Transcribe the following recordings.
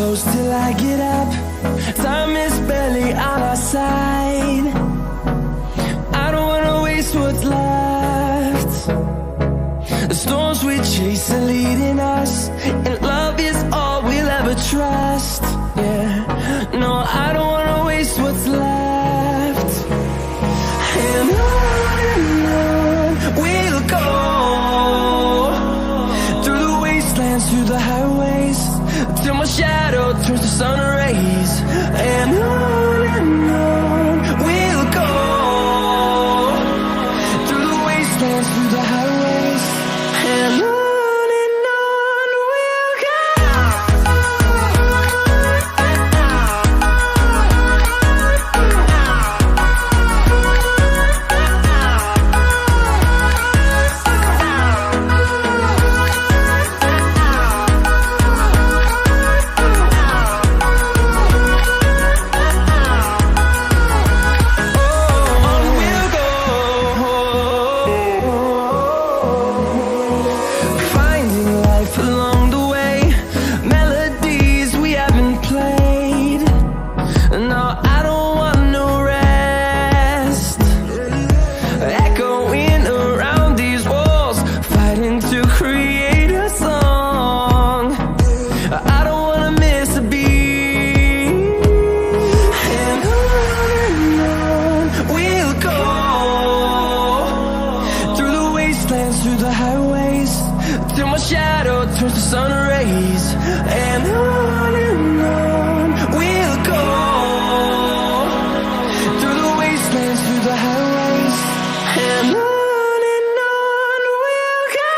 close till I get up. Time is barely on our side. I don't wanna waste what's left. The storms we chase are leading us, and love is all we'll ever trust. Yeah, no, I don't wanna waste what's left. And on we'll go, through the wastelands, through the highways, till my shadow turns to sun rays. And on we'll go, through the wastelands, through the highways, and on we'll go. Through the highways, till my shadow turns to sun rays. And on we'll go, through the wastelands, through the highways, and on we'll go.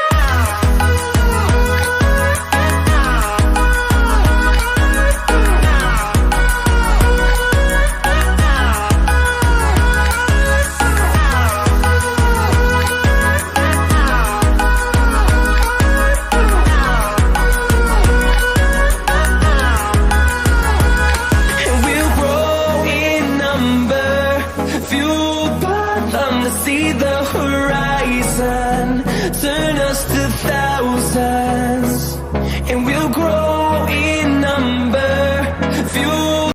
See the horizon, turn us to thousands, and we'll grow